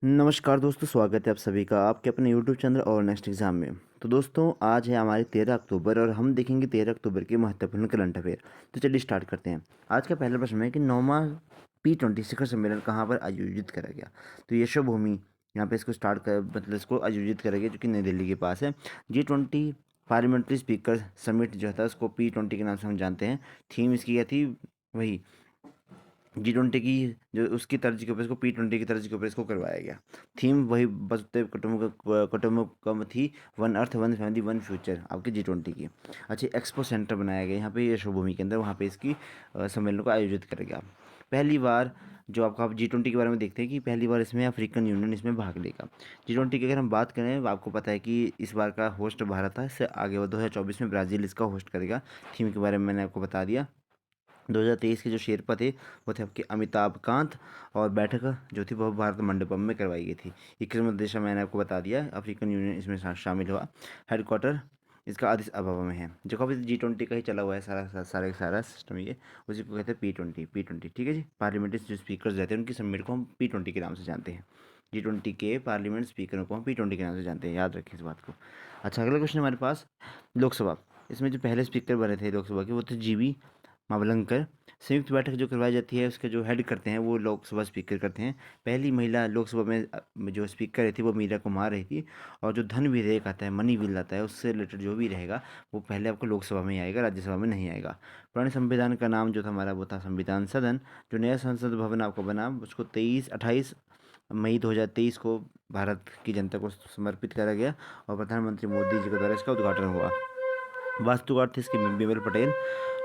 नमस्कार दोस्तों, स्वागत है आप सभी का आपके अपने यूट्यूब चैनल और नेक्स्ट एग्ज़ाम में। तो दोस्तों आज है हमारी 13 अक्टूबर और हम देखेंगे 13 अक्टूबर के महत्वपूर्ण करंट अफेयर। तो चलिए स्टार्ट करते हैं। आज का पहला प्रश्न है कि 9वां P20 शिखर सम्मेलन कहाँ पर आयोजित करा गया। तो यशोभूमि यहाँ पे इसको स्टार्ट कर मतलब इसको आयोजित करा गया जो कि नई दिल्ली के पास है। G20 पार्लियामेंट्री स्पीकर समिट जो था उसको P20 के नाम से हम जानते हैं। थीम इसकी क्या थी, वही G20 की जो उसकी तर्ज के ऊपर इसको P20 की तर्ज के ऊपर इसको करवाया गया। थीम वही वसुधैव कुटुंबकम थी, one earth one family one future आपकी G20 की। अच्छा, एक्सपो सेंटर बनाया गया यहाँ पे यशोभूमि के अंदर, वहाँ पे इसकी सम्मेलन को आयोजित किया गया। पहली बार जो आपका G20 के बारे में देखते हैं कि पहली बार इसमें अफ्रीकन यूनियन इसमें भाग लेगा। G20 की अगर हम बात करें, आपको पता है कि इस बार का होस्ट भारत था। इससे आगे वो 2024 में ब्राज़ील इसका होस्ट करेगा। थीम के बारे में मैंने आपको बता दिया। 2023 के जो शेरपा थे वो थे आपके अमिताभ कांत, और बैठक जो थी वो भारत मंडपम में करवाई गई थी। 21वां देश मैंने आपको बता दिया, अफ्रीकन यूनियन इसमें शामिल हुआ। हेडक्वार्टर इसका अदिस अबाबा में है। जो कभी G20 का ही चला हुआ है सारा सिस्टम, ये उसी को कहते हैं P20। ठीक है जी। पार्लियामेंट्री जो स्पीकर्स रहते हैं उनकी समिट को हम P20 के नाम से जानते हैं। G20 के पार्लियामेंट स्पीकरों को हम P20 के नाम से जानते हैं, याद रखें इस बात को। अच्छा, अगला क्वेश्चन हमारे पास लोकसभा। इसमें जो पहले स्पीकर बने थे लोकसभा के वो थे GV मावलंकर। संयुक्त बैठक जो करवाई जाती है उसके जो हेड करते हैं वो लोकसभा स्पीकर करते हैं। पहली महिला लोकसभा में जो स्पीकर रही थी वो मीरा कुमार रही थी। और जो धन विधेयक आता है, मनी बिल आता है, उससे रिलेटेड जो भी रहेगा वो पहले आपको लोकसभा में ही आएगा, राज्यसभा में नहीं आएगा। पुराने संविधान का नाम जो था हमारा वो था संविधान सदन। जो नया संसद भवन आपको बना उसको 28 मई 2023 को भारत की जनता को समर्पित करा गया और प्रधानमंत्री मोदी जी के द्वारा इसका उद्घाटन हुआ। वास्तुकार थे इसके बिमल पटेल।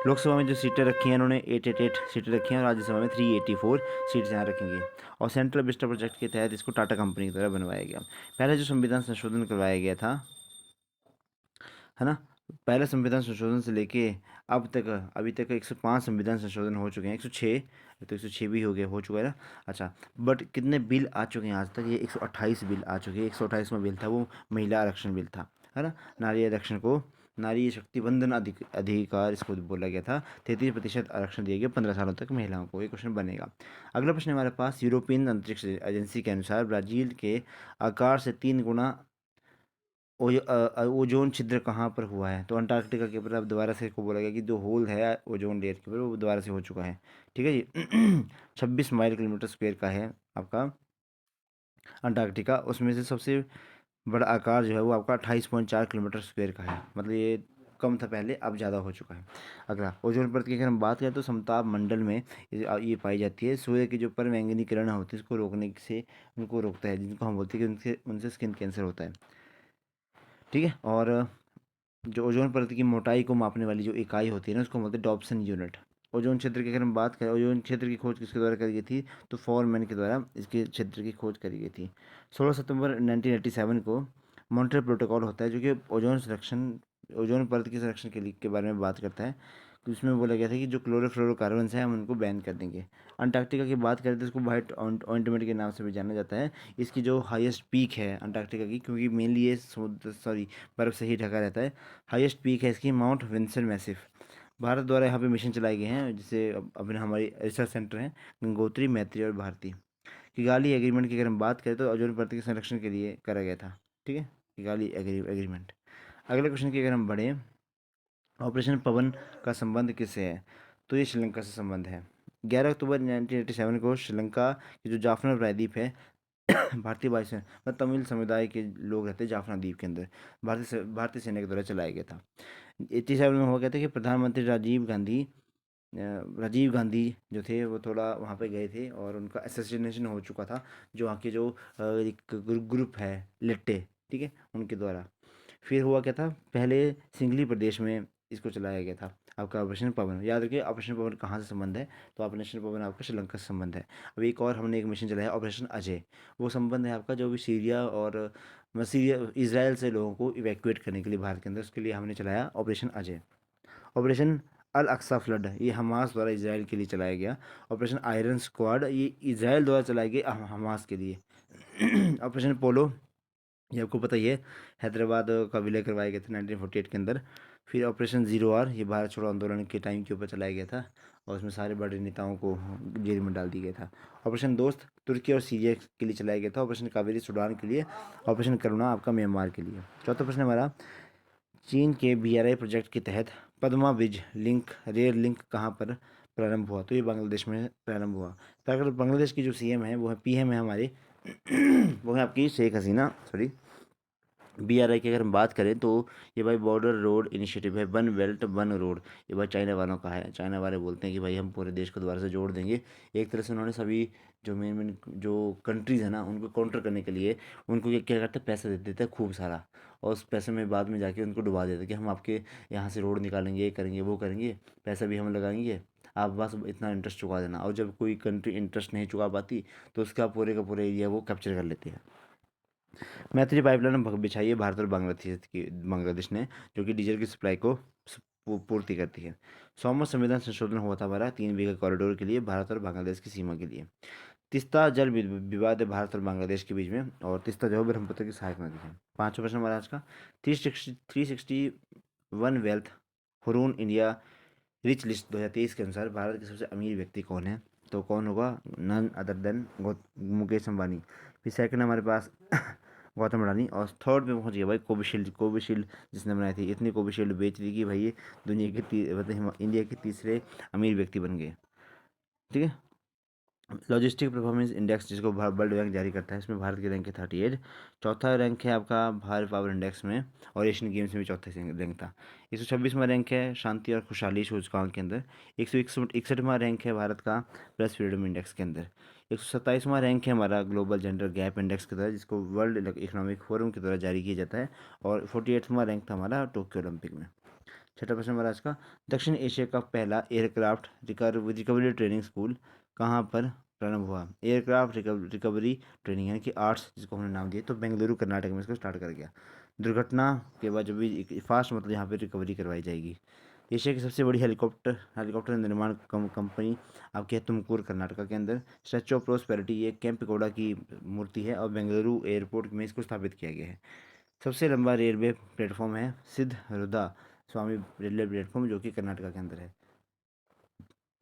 लोकसभा में जो सीटें रखी हैं इन्होंने 888 सीटें रखी हैं और राज्यसभा में 384 सीट्स यहाँ रखेंगे। और सेंट्रल विस्टा प्रोजेक्ट के तहत इसको टाटा कंपनी की द्वारा बनवाया गया। पहले जो संविधान संशोधन करवाया गया था, है ना, पहले संविधान संशोधन से लेके अब तक अभी तक 105 संविधान संशोधन हो चुके हैं। 106, तो 106 भी हो चुका है ना। अच्छा, बट कितने बिल आ चुके हैं आज तक? ये 128 बिल आ चुके हैं। 128वां बिल था वो महिला आरक्षण बिल था, है ना। नारी आरक्षण को नारी शक्ति वंदन अधिकार इसको बोला गया था। 33% आरक्षण दिया गया 15 सालों तक महिलाओं को। ये क्वेश्चन बनेगा। अगला प्रश्न हमारे पास, यूरोपियन अंतरिक्ष एजेंसी के अनुसार ब्राज़ील के आकार से 3 गुना ओजोन छिद्र कहाँ पर हुआ है? तो अंटार्कटिका के ऊपर अब दोबारा से इसको बोला गया कि जो होल है ओजोन लेयर के ऊपर वो दोबारा से हो चुका है। ठीक है जी। 26 माइल किलोमीटर स्क्वायर का है आपका अंटार्कटिका। उसमें से सबसे बड़ा आकार जो है वो आपका 28.4 किलोमीटर स्क्वायर का है। मतलब ये कम था पहले, अब ज़्यादा हो चुका है। अगला, ओजोन परत की अगर हम बात करें तो समताप मंडल में ये पाई जाती है। सूर्य की जो परवैंगनी किरण होती है उसको रोकने से उनको रोकता है, जिनको हम बोलते हैं कि उनसे उनसे स्किन कैंसर होता है। ठीक है। और जो ओजोन परत की मोटाई को मापने वाली जो इकाई होती है ना उसको बोलते हैं डॉप्सन यूनिट। ओजोन क्षेत्र की अगर हम बात करें, ओजोन क्षेत्र की खोज किसके द्वारा करी गई थी? तो फॉरमैन के द्वारा इसके क्षेत्र की खोज करी गई थी। 16 सितंबर 1987 को मॉन्ट्रियल प्रोटोकॉल होता है जो कि ओजोन परत के संरक्षण के बारे में बात करता है। तो इसमें बोला गया था कि जो क्लोरोफ्लोरोकार्बन्स हैं हम उनको बैन कर देंगे। अंटार्कटिका की बात करें तो इसको वाइट ऑइंटमेंट के नाम से भी जाना जाता है। इसकी जो हाईएस्ट पीक है अंटार्कटिका की, क्योंकि मेनली ये बर्फ़ से ही ढका रहता है। हाईएस्ट पीक है इसकी माउंट विंसन मैसिफ। भारत द्वारा यहाँ पे मिशन चलाए गए हैं, जैसे अपने हमारी रिसर्च सेंटर हैं गंगोत्री, मैत्री और भारती। किगाली एग्रीमेंट की अगर हम बात करें तो ओजोन परत के संरक्षण के लिए करा गया था। ठीक है, किगाली एग्रीमेंट। अगले क्वेश्चन की अगर हम बढ़ें, ऑपरेशन पवन का संबंध किससे है? तो ये श्रीलंका से संबंध है। 11 अक्टूबर 1987 को श्रीलंका की जो जाफना प्रायद्वीप है भारतीय वायुसेना मतलब तमिल समुदाय के लोग रहते हैं जाफना द्वीप के अंदर, भारतीय सेना के द्वारा चलाया गया था। 87 में हुआ गया था कि प्रधानमंत्री राजीव गांधी जो थे वो थोड़ा वहाँ पे गए थे और उनका असैसिनेशन हो चुका था। जो वहाँ के जो एक ग्रुप है लिट्टे, ठीक है, उनके द्वारा। फिर हुआ क्या था, पहले सिंघली प्रदेश में इसको चलाया गया था आपका ऑपरेशन पवन। याद रखिए ऑपरेशन पवन कहाँ से संबंध है? तो ऑपरेशन पवन आपका श्रीलंका से संबंध है। अब एक और हमने एक मिशन चलाया ऑपरेशन अजय, वो संबंध है आपका जो भी सीरिया और इसराइल से लोगों को इवैक्यूएट करने के लिए भारत के अंदर, उसके लिए हमने चलाया ऑपरेशन अजय। ऑपरेशन अल अक्सा फ्लड ये हमास द्वारा इसराइल के लिए चलाया गया। ऑपरेशन आयरन स्क्वाड ये इसराइल द्वारा चलाया गया हमास के लिए। ऑपरेशन पोलो ये आपको पता ही है, हैदराबाद का विलय करवाया गया था 1948 के अंदर। फिर ऑपरेशन ज़ीरो आर, ये भारत छोड़ो आंदोलन के टाइम के ऊपर चलाया गया था और उसमें सारे बड़े नेताओं को जेल में डाल दिया गया था। ऑपरेशन दोस्त तुर्की और सीरिया के लिए चलाया गया था। ऑपरेशन कावेरी सूडान के लिए। ऑपरेशन करुणा आपका म्यांमार के लिए। चौथा प्रश्न हमारा, चीन के BRI प्रोजेक्ट के तहत Padma bridge link rail link कहाँ पर प्रारंभ हुआ? तो ये बांग्लादेश में प्रारंभ हुआ। तो अगर बांग्लादेश की जो CM है वो है PM है हमारे वो है आपकी शेख हसीना, सॉरी। BRI की अगर हम बात करें तो ये भाई बॉर्डर रोड इनिशिएटिव है, वन बेल्ट वन रोड। ये भाई चाइना वालों का है। चाइना वाले बोलते हैं कि भाई हम पूरे देश को दोबारा से जोड़ देंगे। एक तरह से उन्होंने सभी जो मेन मेन जो कंट्रीज़ है ना उनको काउंटर करने के लिए उनको क्या क्या करते हैं, पैसा दे देते हैं खूब सारा। और उस पैसे में बाद में जाके उनको डुबा देते हैं कि हम आपके यहाँ से रोड निकालेंगे, ये करेंगे, वो करेंगे, पैसा भी हम लगाएंगे, आप बस इतना इंटरेस्ट चुका देना। और जब कोई कंट्री इंटरेस्ट नहीं चुका पाती तो उसका पूरे का पूरा एरिया वो कैप्चर कर लेते हैं। मैत्री पाइपलाइन बिछाई है भारत और बांग्लादेश ने, जो कि डीजल की सप्लाई को पूर्ति करती है। 100वां संविधान संशोधन हुआ था हमारा 3 बीघा कॉरिडोर के लिए, भारत और बांग्लादेश की सीमा के लिए। तीस्ता जल विवाद है भारत और बांग्लादेश के बीच में, और तीस्ता जो है ब्रह्मपुत्र की सहायक नदी है। पांचवा प्रश्न हमारा आज का, 361 wealth Hurun India rich list 2023 के अनुसार भारत के सबसे अमीर व्यक्ति कौन है? तो कौन होगा? None other than Mukesh Ambani. फिर सेकंड हमारे पास गौतम अडानी, और थर्ड पे पहुंच गया भाई कोविशील्ड। कोविशील्ड जिसने बनाई थी, इतनी कोविशील्ड बेच दी कि भाई ये दुनिया के मतलब इंडिया के तीसरे अमीर व्यक्ति बन गए। ठीक है। लॉजिस्टिक परफॉर्मेंस इंडेक्स जिसको वर्ल्ड बैंक जारी करता है, इसमें भारत की रैंक है 38। चौथा रैंक है आपका भारत पावर इंडेक्स में, और एशियन गेम्स में भी चौथा रैंक था। 126वां रैंक है शांति और खुशहाली सूचकांक के अंदर। 161वां रैंक है भारत का प्रेस फ्रीडम इंडेक्स के अंदर। 127वां रैंक है हमारा ग्लोबल जेंडर गैप इंडेक्स के तहत, जिसको वर्ल्ड इकोनॉमिक फोरम के द्वारा जारी किया जाता है। और 48वां रैंक था हमारा टोक्यो ओलंपिक में। छठा प्रश्न हमारा आज का, दक्षिण एशिया का पहला एयरक्राफ्ट रिकवरी ट्रेनिंग स्कूल कहाँ पर प्रारंभ हुआ? एयरक्राफ्ट रिकवरी ट्रेनिंग यानी कि आर्ट्स जिसको हमने नाम दिया, तो बेंगलुरु कर्नाटक में इसको स्टार्ट कर गया। दुर्घटना के बाद जब भी फास्ट मतलब यहाँ पे रिकवरी करवाई जाएगी। एशिया की सबसे बड़ी हेलीकॉप्टर निर्माण कंपनी आपकी है तुमकुर कर्नाटक के अंदर। स्टैचू ऑफ प्रोस्पेरिटी ये कैंपेगौड़ा की मूर्ति है, और बेंगलुरु एयरपोर्ट में इसको स्थापित किया गया है। सबसे लंबा रेलवे प्लेटफॉर्म है सिद्धरुदा स्वामी रेलवे प्लेटफॉर्म, जो कि कर्नाटक के अंदर है।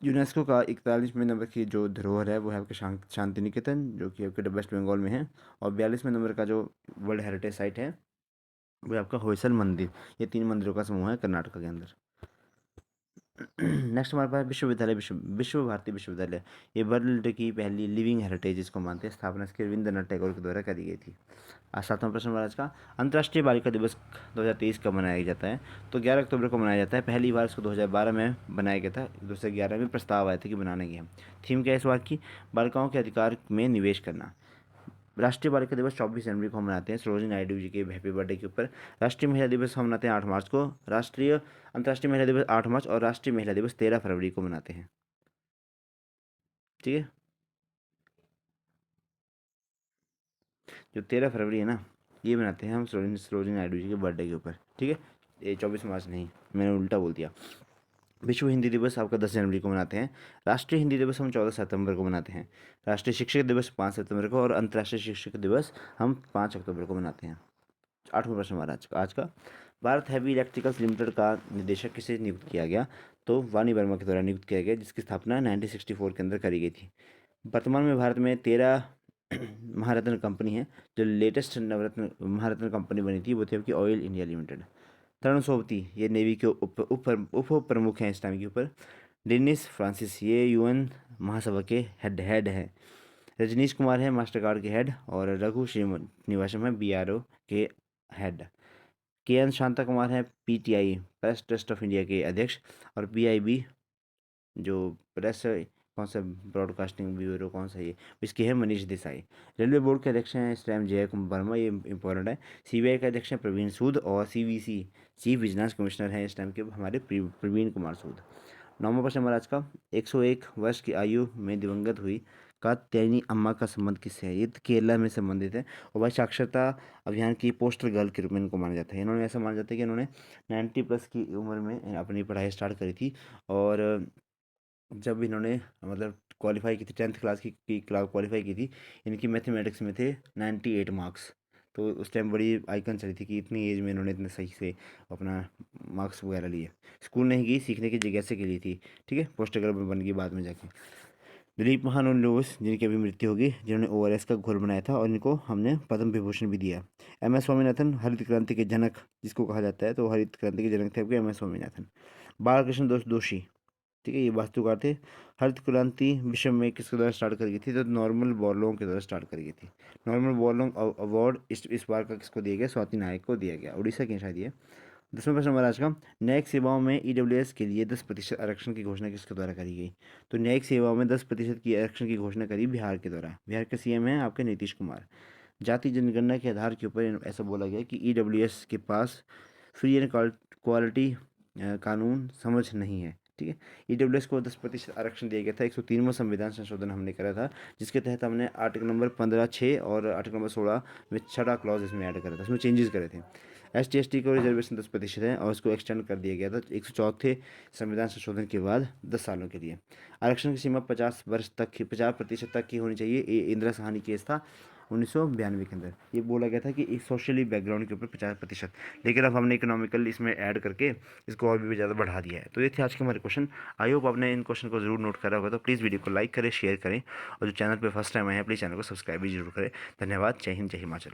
यूनेस्को का 41वें नंबर की जो धरोहर है वो है आपके शांति निकेतन, जो कि आपके वेस्ट बंगाल में है। और 42वें नंबर का जो वर्ल्ड हेरिटेज साइट है वो है आपका होयसल मंदिर। ये 3 मंदिरों का समूह है कर्नाटक के अंदर। नेक्स्ट हमारे पास विश्वविद्यालय, विश्व भारती विश्वविद्यालय। ये वर्ल्ड की पहली लिविंग हेरिटेज इसको मानते हैं। स्थापना इसके रविंद्रनाथ टैगोर के द्वारा करी गई थी। आज सातवां प्रश्न हमारा आज का, अंतर्राष्ट्रीय बालिका दिवस 2023 कब मनाया जाता है? तो 11 अक्टूबर को मनाया जाता है। पहली बार इसको 2012 में बनाया गया था। 2011 में प्रस्ताव आया था कि बनाने की। थीम क्या है इस बार की? बालिकाओं के अधिकार में निवेश करना। राष्ट्रीय बालिका दिवस 24 जनवरी को हम मनाते हैं सरोजिनी नायडू जी के हैप्पी बर्थडे के ऊपर। राष्ट्रीय महिला दिवस हम मनाते हैं 8 मार्च को। अंतर्राष्ट्रीय महिला दिवस 8 मार्च, और राष्ट्रीय महिला दिवस 13 फरवरी को मनाते हैं। ठीक है। जो 13 फरवरी है ना, ये मनाते हैं हम सरोजिनी नायडू जी के बर्थडे के ऊपर। ठीक है। ये 24 मार्च नहीं, मैंने उल्टा बोल दिया। विश्व हिंदी दिवस आपका 10 जनवरी को मनाते हैं। राष्ट्रीय हिंदी दिवस हम 14 सितंबर को मनाते हैं। राष्ट्रीय शिक्षक दिवस 5 सितंबर को, और अंतर्राष्ट्रीय शिक्षक दिवस हम 5 अक्टूबर को मनाते हैं। आठवां प्रश्न हमारा आज का, भारत हैवी इलेक्ट्रिकल्स लिमिटेड का निदेशक किसे नियुक्त किया गया? तो वानी वर्मा के द्वारा नियुक्त किया गया, जिसकी स्थापना 1964 के अंदर करी गई थी। वर्तमान में भारत में 13 महारत्न कंपनी है। जो लेटेस्ट नवरत्न महारत्न कंपनी बनी थी वो थी आपकी ऑयल इंडिया लिमिटेड। तरुण सोबती ये नेवी के उप प्रमुख हैं इस टाइम के ऊपर। डेनिस फ्रांसिस ये UN महासभा के हेड है। रजनीश कुमार है मास्टर कार्ड के हेड, और रघु श्रीनिवासम है BRO के हेड। KN शांता कुमार है PTI press trust of India के अध्यक्ष, और PIB जो प्रेस कौन सा ब्रॉडकास्टिंग ब्यूरो कौन सा ये, इसके हैं मनीष देसाई। रेलवे बोर्ड के अध्यक्ष हैं इस टाइम जय कुमार वर्मा, ये इंपॉर्टेंट है। CBI के अध्यक्ष हैं प्रवीण सूद, और CVC चीफ विजिलेंस कमिश्नर हैं इस टाइम के हमारे प्रवीण कुमार सूद। नौवां प्रश्न हमारा आज का, 101 वर्ष की आयु में दिवंगत हुई कात्यायनी अम्मा का संबंध किससे है? ये तो केरला में संबंधित है। और भाई साक्षरता अभियान की पोस्टर गर्ल के रूप में इनको माना जाता है। इन्होंने ऐसा माना जाता है कि इन्होंने 90+ की उम्र में अपनी पढ़ाई स्टार्ट करी थी, और जब इन्होंने मतलब क्वालिफाई की थी 10th क्लास की क्वालिफाई की थी, इनकी मैथमेटिक्स में थे 98 मार्क्स। तो उस टाइम बड़ी आइकन चली थी कि इतनी एज में इन्होंने इतने सही से अपना मार्क्स वगैरह लिए। स्कूल नहीं गई, सीखने की जिज्ञासा के लिए थी, ठीक है। पोस्ट ग्रेजुएट में बन गई बाद में जाके। दिलीप महान उन लोगों से जिनकी अभी मृत्यु होगी, जिन्होंने ओआरएस का घोल बनाया था, और इनको हमने पद्म विभूषण भी दिया। एम एस स्वामीनाथन हरित क्रांति के जनक जिसको कहा जाता है, तो हरित क्रांति के जनक थे आपके एम एस स्वामीनाथन। बालकृष्ण दोषी, ठीक है, ये वास्तुकार थे। हरित क्रांति विश्व में किसके द्वारा स्टार्ट करी गई थी, तो नॉर्मल बोरलॉन्ग के द्वारा स्टार्ट करी गई थी। नॉर्मल बोरलॉन्ग अवार्ड इस बार का किसको दिया गया, स्वाति नायक को दिया गया, उड़ीसा के शायद ये। 10वां प्रश्न हमारा आज का, न्यायिक सेवाओं में ईडब्ल्यूएस के लिए 10% आरक्षण की घोषणा किसके द्वारा करी गई। तो न्यायिक सेवाओं में 10% की आरक्षण की घोषणा करी बिहार के द्वारा। बिहार के सीएम हैं आपके नीतीश कुमार। जाति जनगणना के आधार के ऊपर ऐसा बोला गया कि ईडब्ल्यूएस के पास फ्री एंड क्वालिटी कानून समझ नहीं है, ठीक है। ईडब्ल्यूएस को 10% आरक्षण दिया गया था। 103वां संविधान संशोधन हमने करा था, जिसके तहत हमने आर्टिकल नंबर 15(6) और आर्टिकल नंबर 16 में 6वां क्लॉज इसमें ऐड करा था, उसमें चेंजेस करे थे। ST/ST को रिजर्वेशन 10% है और उसको एक्सटेंड कर दिया गया था 104 संविधान संशोधन के बाद 10 सालों के लिए। आरक्षण की सीमा 50% तक की होनी चाहिए। ये इंदिरा साहनी केस था 1992 के अंदर। ये बोला गया था कि एक सोशली बैकग्राउंड के ऊपर 50%, लेकिन अब हमने इकोनॉमिकल इसमें ऐड करके इसको और भी ज़्यादा बढ़ा दिया है। तो ये थे आज के हमारे क्वेश्चन। आई होप आपने इन क्वेश्चन को जरूर नोट करा होगा। तो प्लीज़ वीडियो को लाइक करें, शेयर करें, और जो चैनल पर फर्स्ट टाइम आए हैं प्लीज़ चैनल को सब्सक्राइब भी जरूर करें। धन्यवाद। जय हिंद, जय हिमाचल।